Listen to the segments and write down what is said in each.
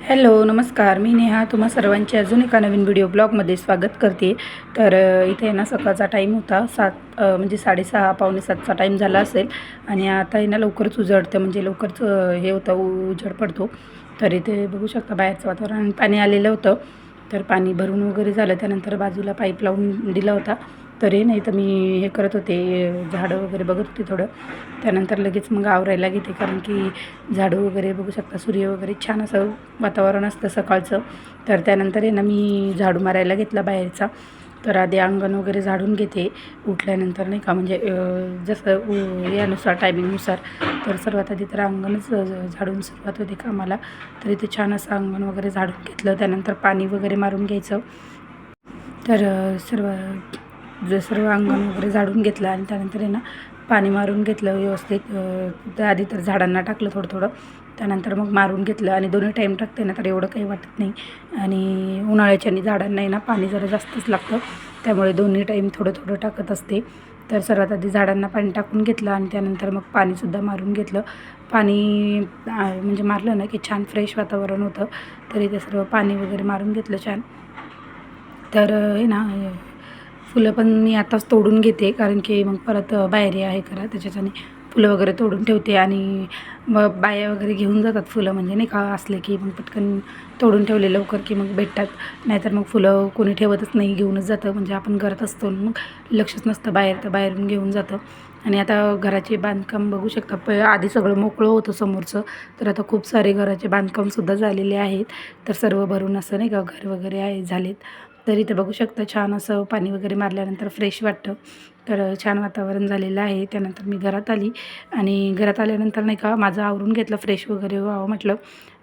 Hello नमस्कार, मी नेहा तुम्हा सर्वांचे अजून एका नवीन व्हिडिओ ब्लॉगमध्ये स्वागत करते. तर इथे ना सकाळचा टाईम होता 7 म्हणजे 6:30 पावणे 7चा टाईम झाला असेल. आणि आता आहे ना लवकरच उजळतं, म्हणजे लवकरच हे होतं, उजेड पडतो. तर इथे बघू शकता बाहेरचं वातावरण, पाणी आलेलं होतं. तर पाणी भरून वगैरे झालं, त्यानंतर बाजूला पाईप लावून दिला होता. तर हे नाही तर मी हे करत होते, झाडं वगैरे बघत होते थोडं. त्यानंतर लगेच मग आवरायला घेते, कारण की झाडं वगैरे बघू शकता, सूर्य वगैरे छान असं वातावरण असतं सकाळचं. तर त्यानंतर आहे ना मी झाडू मारायला घेतला बाहेरचा. तर आधी अंगण वगैरे झाडून घेते उठल्यानंतर, नाही का, म्हणजे जसं यानुसार टायमिंगनुसार. तर सर्वात आधी तर अंगणच झाडून सुरुवात होते कामाला. तर इथे छान असं अंगण वगैरे झाडून घेतलं, त्यानंतर पाणी वगैरे मारून घ्यायचं. तर सर्व अंगण वगैरे झाडून घेतलं आणि त्यानंतर आहे ना पाणी मारून घेतलं व्यवस्थित. तर आधी तर झाडांना टाकलं थोडं थोडं, त्यानंतर मग मारून घेतलं. आणि दोन्ही टाईम टाकते ना तर एवढं काही वाटत नाही. आणि उन्हाळ्याच्या आणि झाडांना आहे ना पाणी जरा जास्तच लागतं, त्यामुळे दोन्ही टाईम थोडं थोडं टाकत असते. तर सर्वात आधी झाडांना पाणी टाकून घेतलं आणि त्यानंतर मग पाणीसुद्धा मारून घेतलं. पाणी म्हणजे मारलं ना की छान फ्रेश वातावरण होतं. तर इथे सर्व पाणी वगैरे मारून घेतलं छान. तर हे ना फुलं पण मी आताच तोडून घेते, कारण की मग परत बाहेर आहे करा त्याच्याने फुलं वगैरे तोडून ठेवते. आणि मग बाया वगैरे घेऊन जातात फुलं, म्हणजे नाही का, असले की मग पटकन तोडून ठेवले लवकर की मग भेटतात. नाहीतर मग फुलं कोणी ठेवतच नाही, घेऊनच जातं. म्हणजे आपण करत असतो मग लक्षच नसतं बाहेर, तर बाहेरून घेऊन जातं. आणि आता घराचे बांधकाम बघू शकता, आधी सगळं मोकळं होतं समोरचं, तर आता खूप सारे घराचे बांधकामसुद्धा झालेले आहेत. तर सर्व भरून असं नाही का घर वगैरे आहे झालेत. तर इथे बघू शकता छान असं पाणी वगैरे मारल्यानंतर फ्रेश वाटतं. तर छान वातावरण झालेलं आहे. त्यानंतर मी घरात आली आणि घरात आल्यानंतर नाही का माझं आवरून घेतलं, फ्रेश वगैरे व्हावं म्हटलं.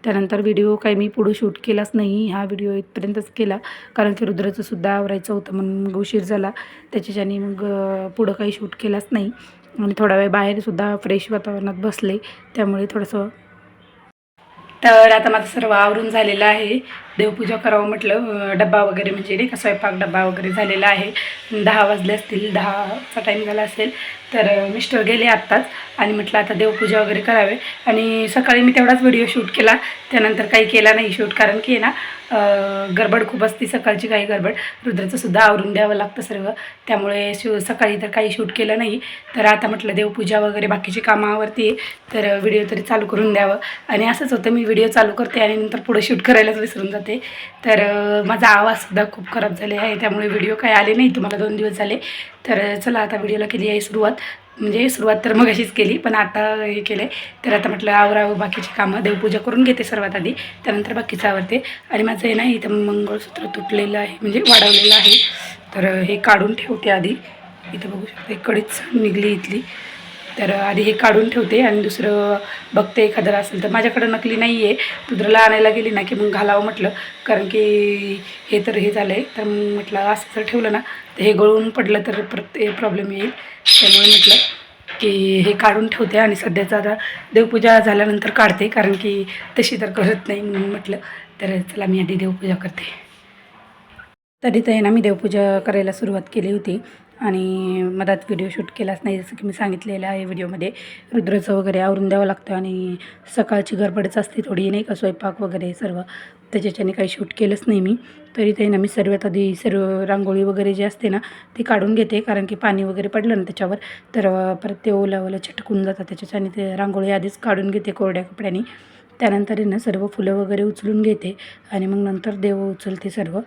त्यानंतर व्हिडिओ काही मी पुढं शूट केलाच नाही, हा व्हिडिओ इथपर्यंतच केला, कारण की रुद्राचंसुद्धा आवरायचं होतं म्हणून मग उशीर झाला. त्याच्याच्याने मग पुढं काही शूट केलाच नाही. आणि थोडा वेळ बाहेरसुद्धा फ्रेश वातावरणात बसले, त्यामुळे थोडंसं. तर आता माझं सर्व आवरून झालेलं आहे. देवपूजा करावं म्हटलं, डब्बा वगैरे म्हणजे नाही का स्वयंपाक डब्बा वगैरे झालेला आहे. 10 वाजले असतील, 10चा टाईम झाला असेल. तर मिस्टर गेले आत्ताच आणि म्हटलं आता देवपूजा वगैरे करावे. आणि सकाळी मी तेवढाच व्हिडिओ शूट केला, त्यानंतर काही केला नाही शूट, कारण की ना गडबड खूप असते सकाळची, काही गडबड. रुद्राचंसुद्धा आवरून द्यावं लागतं सर्व, त्यामुळे सकाळी तर काही शूट केलं नाही. तर आता म्हटलं देवपूजा वगैरे बाकीची कामं आवरते, तर व्हिडिओ तरी चालू करून द्यावं. आणि असंच होतं, मी व्हिडिओ चालू करते आणि नंतर पुढे शूट करायलाच विसरून जाते. तर माझा आवाजसुद्धा खूप खराब झाले आहे, त्यामुळे व्हिडिओ काही आले नाही तुम्हाला 2 दिवस झाले. तर चला आता व्हिडिओला केली आहे सुरुवात. म्हणजे सुरुवात तर मग अशीच केली, पण आता हे केलं आहे. तर आता म्हटलं आवरावं बाकीची कामं, देवपूजा करून घेते सर्वात आधी, त्यानंतर बाकीचं आवरते. आणि माझं हे ना इथं मंगळसूत्र तुटलेलं आहे, म्हणजे वाढवलेलं आहे. तर हे काढून ठेवते आधी. इथं बघू शकते कडीच निघली इथली. तर आधी हे काढून ठेवते आणि दुसरं बघते एखादं असेल तर. माझ्याकडं नकली नाही आहे, रुद्राला आणायला गेली ना की मग घालावं म्हटलं, कारण की हे तर हे झालं आहे. तर मग म्हटलं असं जर ठेवलं ना तर हे गळून पडलं तर परत प्रॉब्लेम येईल, त्यामुळे म्हटलं की हे काढून ठेवते. आणि सध्याचं आता देवपूजा झाल्यानंतर काढते, कारण की तशी तर करत नाही म्हणून म्हटलं. तर चला मी आधी देवपूजा करते. तरी तर आहे ना मी देवपूजा करायला सुरुवात केली होती आणि मधात व्हिडिओ शूट केलाच नाही, जसं की मी सांगितलेलं आहे व्हिडिओमध्ये. रुद्राचं वगैरे आवरून द्यावं लागतं आणि सकाळची गडबडच असते थोडी, नाही का, स्वयंपाक वगैरे सर्व, त्याच्याने काही शूट केलंच नाही मी. तरी ते ना मी सर्वात आधी सर्व रांगोळी वगैरे जे असते ना ती काढून घेते, कारण की पाणी वगैरे पडलं ना त्याच्यावर तर परत ते ओलं चिटकून जातं, त्याच्याने ते रांगोळी आधीच काढून घेते कोरड्या कपड्याने. त्यानंतर आहे ना सर्व फुलं वगैरे उचलून घेते आणि मग नंतर देव उचलते सर्व.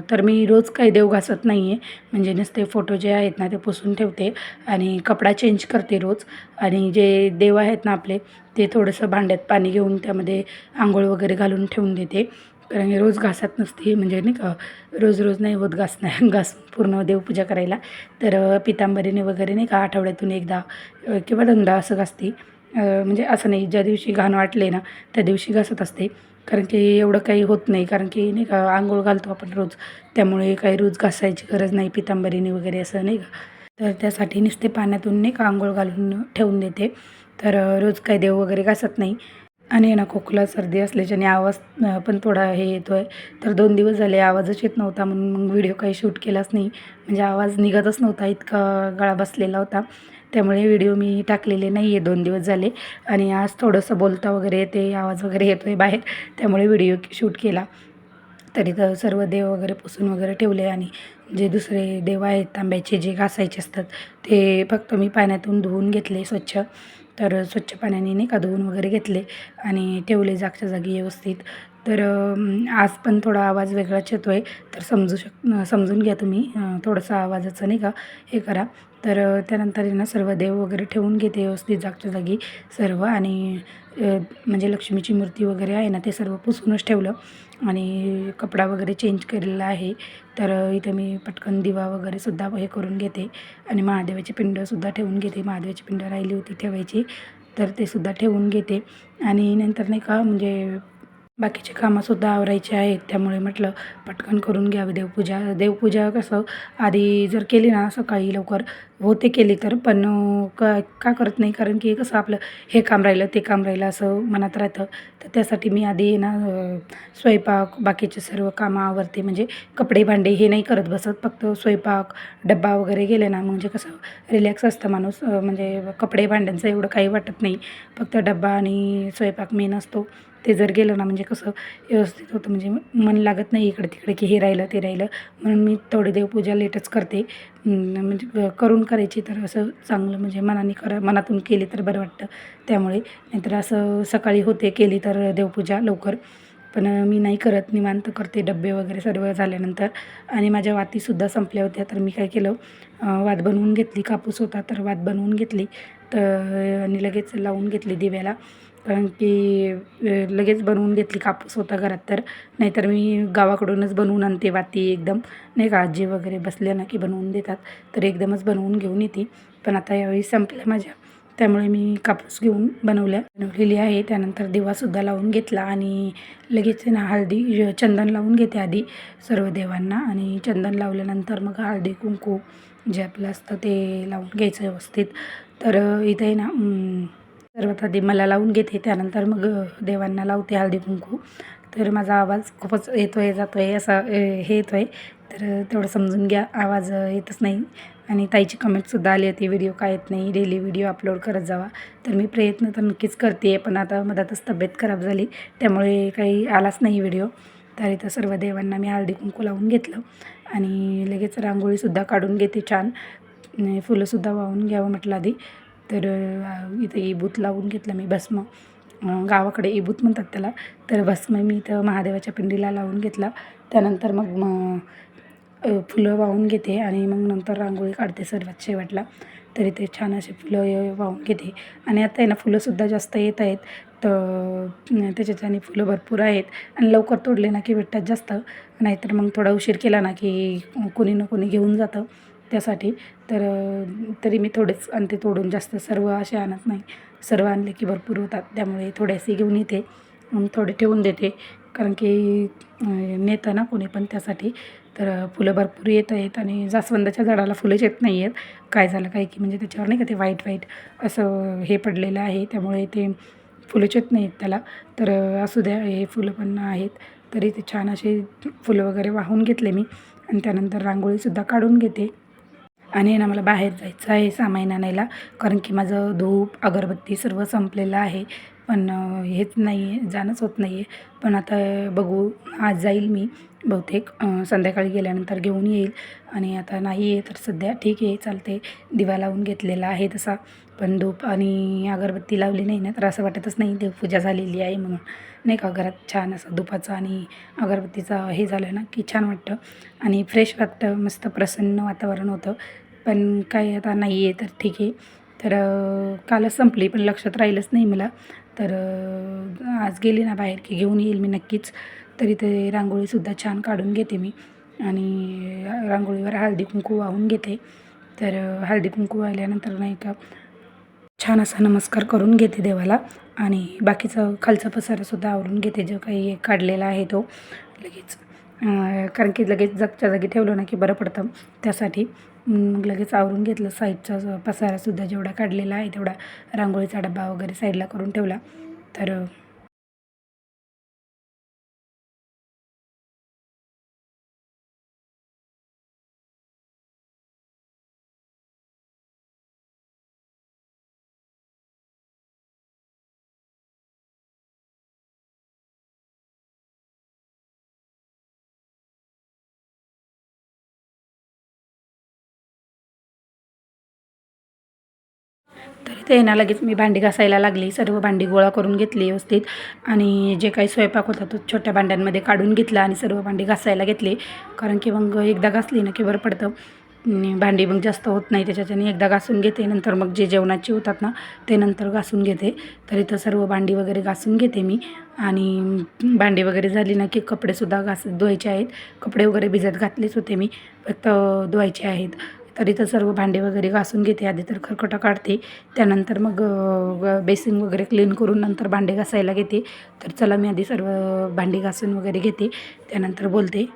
तर मी रोज काही देव घासत नाही आहे, म्हणजे नुसते फोटो जे आहेत ना ते पुसून ठेवते आणि कपडा चेंज करते रोज. आणि जे देव आहेत ना आपले, ते थोडंसं भांड्यात पाणी घेऊन त्यामध्ये आंघोळ वगैरे घालून ठेवून देते, कारण रोज घासत नसते, म्हणजे नाही का, रोज रोज नाही होत घास पूर्ण देवपूजा करायला. तर पितांबरीने वगैरे नाही का आठवड्यातून एकदा किंवा दोनदा असं घासते. म्हणजे असं नाही, ज्या दिवशी घाण वाटले ना त्या दिवशी घासत असते, कारण की एवढं काही होत नाही, कारण की नाही का आंघोळ घालतो आपण रोज, त्यामुळे काही रोज घासायची गरज नाही पितांबरीने वगैरे असं, नाही का. तर त्यासाठी नुसते पाण्यातून नाही का आंघोळ घालून ठेवून देते. तर रोज काही देव वगैरे घासत नाही. आणि ना खोकला सर्दी असल्याच्याने आवाज पण थोडा हे येतो आहे. तर 2 दिवस झाले आवाजच येत नव्हता, म्हणून मग व्हिडिओ काही शूट केलाच नाही, म्हणजे आवाज निघतच नव्हता, इतका गळा बसलेला होता. त्यामुळे व्हिडिओ मी टाकलेले नाही आहे 2 दिवस झाले. आणि आज थोडंसं बोलता वगैरे येते, आवाज वगैरे येतो आहे बाहेर, त्यामुळे व्हिडिओ शूट केला. तरी तर सर्व देव वगैरे पुसून वगैरे ठेवले आणि जे दुसरे देव आहेत तांब्याचे जे घासायचे असतात ते फक्त मी पाण्यातून धुवून घेतले स्वच्छ. तर स्वच्छ पाण्याने नाही का धुवून वगैरे घेतले आणि ठेवले जागच्या जागी व्यवस्थित. तर आज पण थोडा आवाज वेगळाच येतो आहे, तर समजून घ्या तुम्ही. थोडंसं आवाजाचं नाही का हे करा. तर त्यानंतर आहे ना सर्व देव वगैरे ठेवून घेते व्यवस्थित जागच्या जागी सर्व. आणि म्हणजे लक्ष्मीची मूर्ती वगैरे आहे ना ते सर्व पुसूनच ठेवलं आणि कपडा वगैरे चेंज केलेला आहे. तर इथे मी पटकन दिवा वगैरेसुद्धा हे करून घेते आणि महादेवाची पिंडसुद्धा ठेवून घेते. महादेवाची पिंड राहिली होती ठेवायची, तर ते सुद्धा ठेवून घेते. आणि नंतर नाही का म्हणजे बाकीची कामंसुद्धा आवरायची आहेत, त्यामुळे म्हटलं पटकन करून घ्यावी देवपूजा. देवपूजा कसं आधी जर केली ना सकाळी लवकर होते केली तर, पण का करत नाही, कारण की कसं आपलं हे काम राहिलं ते काम राहिलं असं मनात राहतं. तर त्यासाठी मी आधी ना स्वयंपाक बाकीचे सर्व कामं आवरते. म्हणजे कपडे भांडे हे नाही करत बसत, फक्त स्वयंपाक डब्बा वगैरे गेले ना म्हणजे कसं रिलॅक्स असतं माणूस. म्हणजे कपडे भांड्यांचं एवढं काही वाटत नाही, फक्त डब्बा आणि स्वयंपाक मेन असतो. ते जर गेलं ना म्हणजे कसं व्यवस्थित होतं, म्हणजे मन लागत नाही इकडे तिकडे की हे राहिलं ते राहिलं. म्हणून मी थोडी देवपूजा लेटच करते. म्हणजे करून करायची तर असं चांगलं म्हणजे मनातून केली तर बरं वाटतं. त्यामुळे नाहीतर असं सकाळी होते केली तर देवपूजा लवकर, पण मी नाही करत, निवांत करते डब्बे वगैरे सर्व झाल्यानंतर. आणि माझ्या वातीसुद्धा संपल्या होत्या, तर मी काय केलं वात बनवून घेतली. कापूस होता तर वात बनवून घेतली, तर आणि लगेच लावून घेतली दिव्याला. कारण की लगेच बनवून घेतली, कापूस होता घरात तर. नाहीतर मी गावाकडूनच बनवून आणते वाती एकदम, नाही का आजी वगैरे बसल्या ना की बनवून देतात, तर एकदमच बनवून घेऊन येते. पण आता यावेळी संपल्या माझ्या, त्यामुळे मी कापूस घेऊन बनवलेली आहे. त्यानंतर दिवासुद्धा लावून घेतला आणि लगेच ना चंदन लावून घेते आधी सर्व देवांना. आणि चंदन लावल्यानंतर मग हळदी कुंकू जे आपलं असतं ते लावून घ्यायचं व्यवस्थित. तर इथे आहे ना सर्वात आधी मला लावून घेते, त्यानंतर मग देवांना लावते हळदी कुंकू. तर माझा आवाज खूपच येतो आहे जातो आहे असा हे येतो आहे, तर तेवढं समजून घ्या. आवाज येतच नाही. आणि ताईची कमेंटसुद्धा आली होती, व्हिडिओ का येत नाही, डेली व्हिडिओ अपलोड करत जावा. तर मी प्रयत्न तर नक्कीच करते, पण आता मधातच तब्येत खराब झाली त्यामुळे काही आलाच नाही व्हिडिओ. तर इथं सर्व देवांना मी हळदी कुंकू लावून घेतलं आणि लगेच रांगोळीसुद्धा काढून घेते छान. फुलंसुद्धा वाहून घ्यावं म्हटलं आधी. तर इथं इबूत लावून घेतलं मी भस्म. गावाकडे इबूत म्हणतात त्याला. तर भस्म मी इथं महादेवाच्या पिंडीला लावून घेतला. त्यानंतर मग फुलं वाहून घेते आणि मग नंतर रांगोळी काढते सर्वात शेवटला. तरी ते छान असे फुलं वाहून घेते. आणि आता आहे ना फुलंसुद्धा जास्त येत आहेत, तर त्याच्याच्याने फुलं भरपूर आहेत आणि लवकर तोडले ना की भेटतात जास्त. नाहीतर मग थोडा उशीर केला ना की कोणी ना कोणी घेऊन जातं त्यासाठी. तर तरी मी थोडेच आणते तोडून, जास्त सर्व असे आणत नाही. सर्व आणले की भरपूर होतात, त्यामुळे थोडेसे घेऊन येते, थोडे ठेवून देते. कारण की नेतं ना कोणी पण त्यासाठी. तर फुलं भरपूर येत आहेत आणि जास्वंदाच्या झाडाला फुलंच येत नाही आहेत. काय झालं काय की म्हणजे त्याच्यावर नाही का ते व्हाईट व्हाईट असं हे पडलेलं आहे, त्यामुळे ते फुलंच येत नाही आहेत त्याला. तर असू द्या, हे फुलं पण आहेत. तरी ते छान असे फुलं वगैरे वाहून घेतले मी आणि त्यानंतर रांगोळीसुद्धा काढून घेते. आणि ना मला बाहेर जायचं आहे सामान आणायला, कारण की माझं धूप अगरबत्ती सर्व संपलेलं आहे. पण हेच नाही आहे, जाणंच होत नाही आहे. पण आता बघू, आज जाईल मी बहुतेक, संध्याकाळी गेल्यानंतर घेऊन येईल. आणि आता नाही आहे तर सध्या ठीक आहे चालते. दिवा लावून घेतलेला आहे तसा, पण धूप आणि अगरबत्ती लावली नाही ना तर असं वाटतच नाही देवपूजा झालेली आहे म्हणून. नाही का घरात छान असं धुपाचं आणि अगरबत्तीचं हे झालं ना की छान वाटतं आणि फ्रेश वाटतं, मस्त प्रसन्न वातावरण होतं. पण काय आता नाही आहे तर ठीक आहे. तर कालच संपली पण लक्षात राहिलंच नाही मला. तर आज गेली ना बाहेर की घेऊन येईल मी नक्कीच. तरी ते रांगोळीसुद्धा छान काढून घेते मी आणि रांगोळीवर हळदी कुंकू वाहून घेते. तर हळदी कुंकू वाहिल्यानंतर नाही का छान असा नमस्कार करून घेते देवाला आणि बाकीचं खालचा पसारासुद्धा आवरून घेते, जो काही काढलेला आहे तो लगेच. कारण की लगेच जागच्या जागी ठेवलं ना की बरं पडतं त्यासाठी. मग लगेच आवरून घेतलं. साईडचा पसारासुद्धा जेवढा काढलेला आहे तेवढा रांगोळीचा डब्बा वगैरे साईडला करून ठेवला. तर तर इथे आहे ना लगेच मी भांडी घासायला लागली. सर्व भांडी गोळा करून घेतली व्यवस्थित आणि जे काही स्वयंपाक होता तो छोट्या भांड्यांमध्ये काढून घेतला आणि सर्व भांडी घासायला घेतली. कारण की मग एकदा घासली ना की बरं पडतं, भांडी मग जास्त होत नाही त्याच्याने. एकदा घासून घेते, नंतर मग जे जेवणाची होतात ना ते नंतर घासून घेते. तर इथं सर्व भांडी वगैरे घासून घेते मी आणि भांडी वगैरे झाली ना की कपडेसुद्धा धुवायचे आहेत. कपडे वगैरे भिजत घातलेच होते मी, फक्त धुवायचे आहेत. तर इथं सर्व भांडी वगैरे घासून घेते. आधी तर खरकटा काढते, त्यानंतर मग बेसिन वगैरे क्लीन करून नंतर भांडे घासायला घेते. तर चला मी आधी सर्व भांडी घासून वगैरे घेते, त्यानंतर बोलते.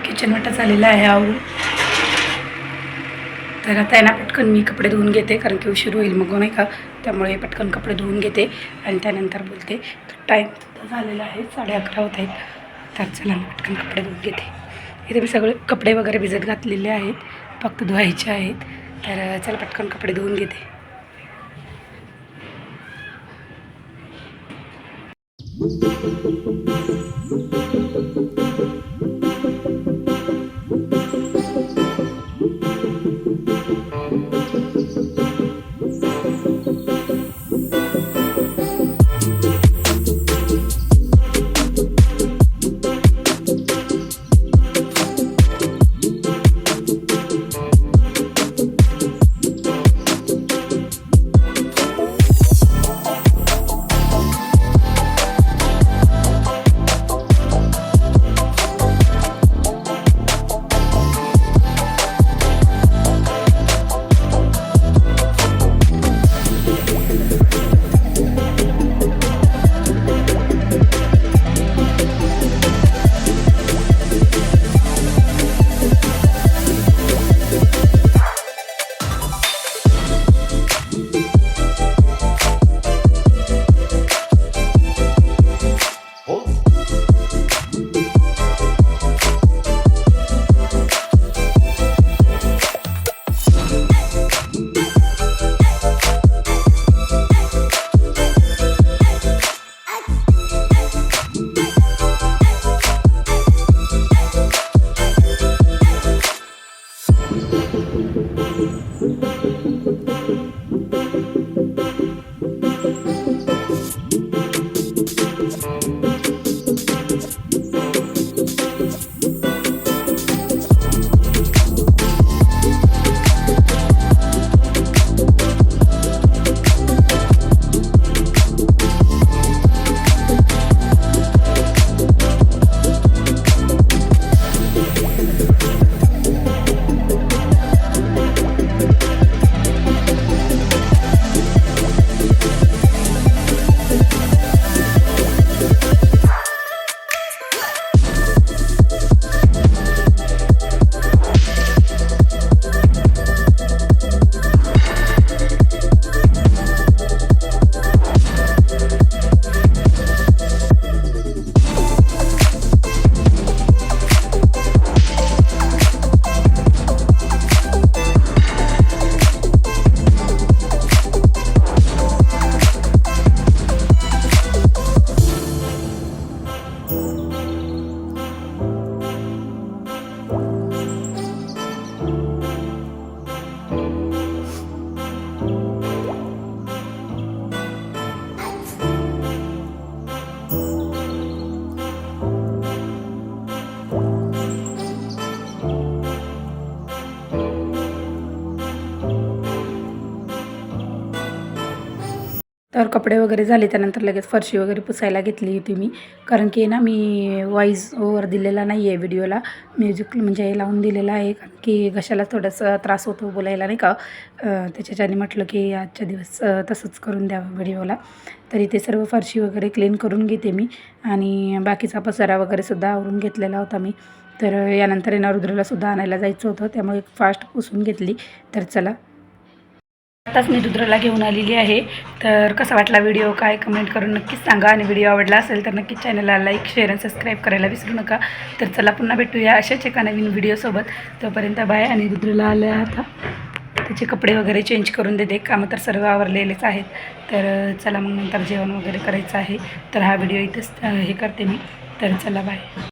किचन वाटा झालेला आहे आवरून. तर आता आहे ना पटकन मी कपडे धुवून घेते, कारण की उशीर होईल मग नाही का, त्यामुळे पटकन कपडे धुवून घेते आणि त्यानंतर बोलते. तर टाईमसुद्धा झालेला आहे, 11:30 होत आहेत. तर चला मी पटकन कपडे धुवून घेते. इथे मी सगळे कपडे वगैरे भिजत घातलेले आहेत, फक्त धुवायचे आहेत. तर चला पटकन कपडे धुवून घेते. तर कपडे वगैरे झाले त्यानंतर लगेच फरशी वगैरे पुसायला घेतली होती मी, कारण की ना मी वॉईस ओव्हर दिलेला नाही आहे व्हिडिओला, म्युझिक म्हणजे लावून दिलेला आहे, कारण की घशाला थोडंसं त्रास होतो बोलायला नाही का, त्याच्याच्याने म्हटलं की आजच्या दिवस तसंच करून द्यावं व्हिडिओला. तरी ते सर्व फरशी वगैरे क्लीन करून घेते मी आणि बाकीचा पसारा वगैरे सुद्धा आवरून घेतलेला होता मी. तर यानंतर येणार रुद्रलासुद्धा आणायला जायचं होतं, त्यामुळे फास्ट पुसून घेतली. तर चला, आताच मी रुद्रला घेऊन आलेली आहे. तर कसा वाटला व्हिडिओ काय कमेंट करून नक्कीच सांगा, आणि व्हिडिओ आवडला असेल तर नक्कीच चॅनलला लाईक शेअर आणि सबस्क्राईब करायला विसरू नका. तर चला पुन्हा भेटूया अशाच एका नवीन व्हिडिओसोबत. तोपर्यंत बाय. आणि रुद्रला आलं आता त्याचे कपडे वगैरे चेंज करून देते, कामं तर सर्व आवरलेलेच आहेत. तर चला मग नंतर जेवण वगैरे करायचं आहे. तर हा व्हिडिओ इथंच हे करते मी. तर चला बाय.